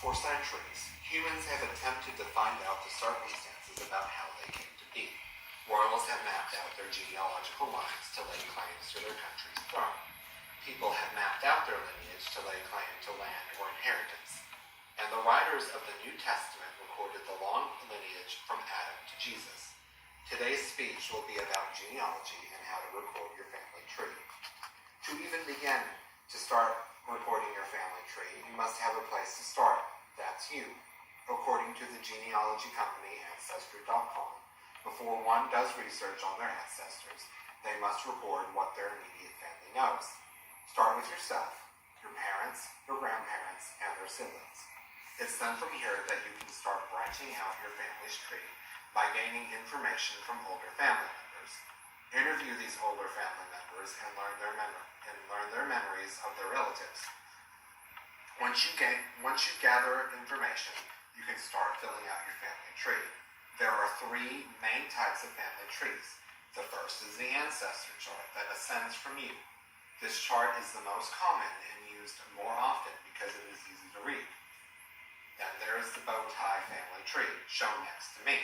For centuries, humans have attempted to find out the circumstances about how they came to be. Royals have mapped out their genealogical lines to lay claims to their country's throne. People have mapped out their lineage to lay claim to land or inheritance. And the writers of the New Testament recorded the long lineage from Adam to Jesus. Today's speech will be about genealogy and how to record your family tree. To even begin to start recording your family tree, you must have a place to start. That's you. According to the genealogy company Ancestry.com, before one does research on their ancestors, they must record what their immediate family knows. Start with yourself, your parents, your grandparents, and their siblings. It's then from here that you can start branching out your family's tree by gaining information from older family members. Interview these older family members and learn their memories of their relatives. Once you gather information, you can start filling out your family tree. There are three main types of family trees. The first is the ancestor chart that ascends from you. This chart is the most common and used more often because it is easy to read. Then there is the bow tie family tree, shown next to me.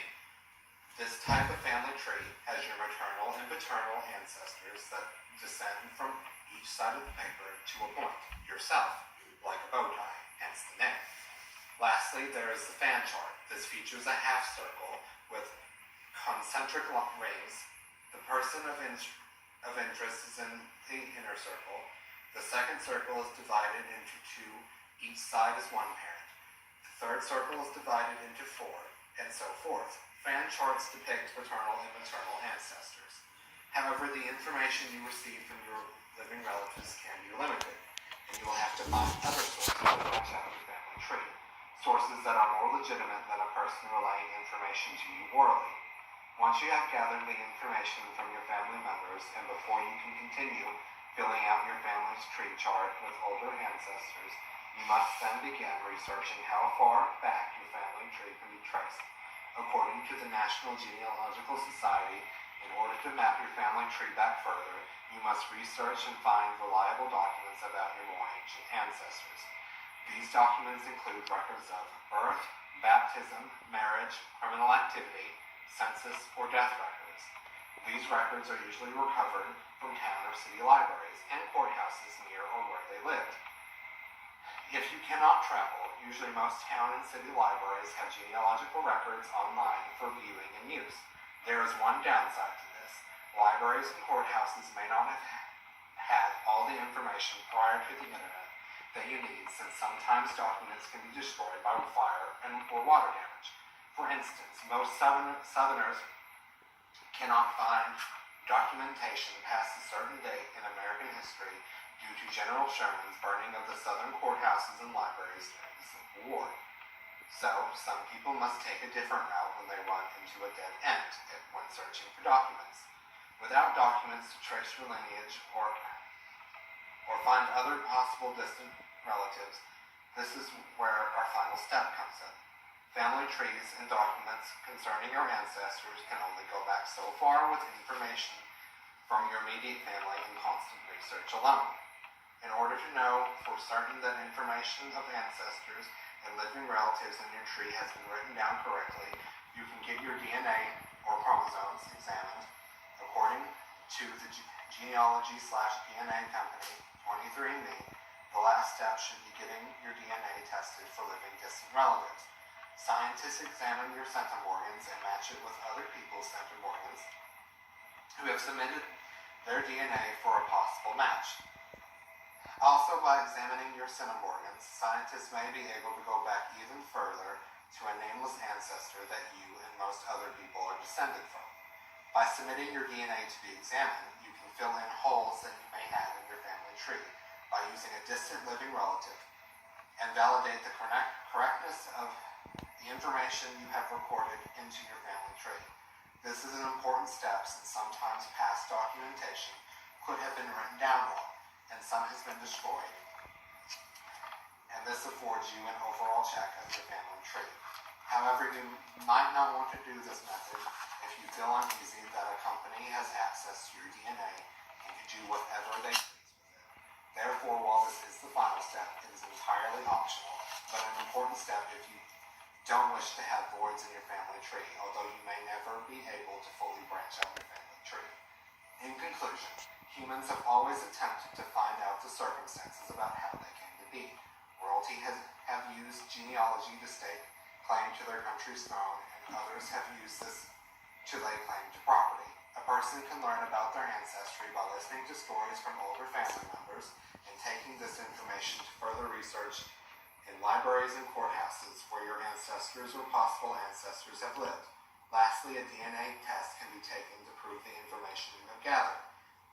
This type of family tree has your maternal and paternal ancestors that descend from each side of the paper to a point, yourself, like a bow tie, hence the name. Lastly, there is the fan chart. This features a half circle with concentric rings. The person of interest is in the inner circle. The second circle is divided into two. Each side is one parent. The third circle is divided into four, and so forth. Fan charts depict paternal and maternal ancestors. However, the information you receive from your living relatives can be limited, and you will have to find other sources to match out your family tree. Sources that are more legitimate than a person relaying information to you orally. Once you have gathered the information from your family members, and before you can continue filling out your family's tree chart with older ancestors, you must then begin researching how far back your family tree can be traced. According to the National Genealogical Society, in order to map your family tree back further, you must research and find reliable documents about your more ancient ancestors. These documents include records of birth, baptism, marriage, criminal activity, census, or death records. These records are usually recovered from town or city libraries and courthouses near or where they lived. If you cannot travel, usually most town and city libraries have genealogical records online for viewing and use. There is one downside to this. Libraries and courthouses may not have had all the information prior to the internet that you need, since sometimes documents can be destroyed by fire or water damage. For instance, most Southerners cannot find documentation past a certain date in American history due to General Sherman's burning of the Southern courthouses and libraries during the Civil War. So, some people must take a different route when they run into a dead end when searching for documents. Without documents to trace your lineage or find other possible distant relatives, this is where our final step comes in. Family trees and documents concerning your ancestors can only go back so far with information from your immediate family and constant research alone. In order to know for certain that information of ancestors and living relatives in your tree has been written down correctly, you can get your DNA or chromosomes examined. According to the Genealogy/DNA company 23andMe, the last step should be getting your DNA tested for living distant relatives. Scientists examine your centimorgans and match it with other people's centimorgans who have submitted their DNA for a possible match. Also, by examining your centimorgans, scientists may be able to go back even further to a nameless ancestor that you and most other people are descended from. By submitting your DNA to be examined, you can fill in holes that you may have in your family tree by using a distant living relative and validate the correctness of the information you have recorded into your family tree. This is an important step since sometimes past documentation could have been written down wrong, and some has been destroyed, and this affords you an overall check of your family tree. However, you might not want to do this method if you feel uneasy that a company has access to your DNA and can do whatever they please with it. Therefore, while this is the final step, it is entirely optional, but an important step if you don't wish to have voids in your family tree, although you may never be able to fully branch out your family tree. In conclusion, humans have always attempted to find out the circumstances about how they came to be. Royalty have used genealogy to stake claim to their country's throne, and others have used this to lay claim to property. A person can learn about their ancestry by listening to stories from older family members and taking this information to further research in libraries and courthouses where your ancestors or possible ancestors have lived. Lastly, a DNA test can be taken to prove the information you have gathered.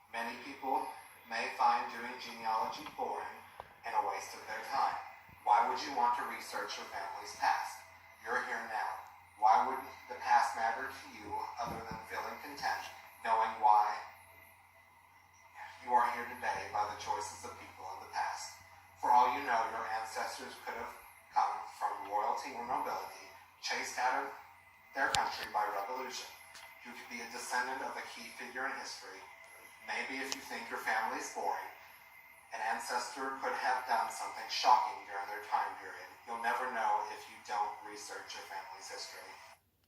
Many people may find doing genealogy boring and a waste of their time. Why would you want to research your family's past? You're here now. Why would the past matter to you other than feeling content, knowing why you are here today by the choices of people in the past? For all you know, your ancestors could have come from royalty or nobility, chased out of their country by revolution. You could be a descendant of a key figure in history. Maybe if you think your family is boring, an ancestor could have done something shocking during their time period. You'll never know if you don't research your family's history.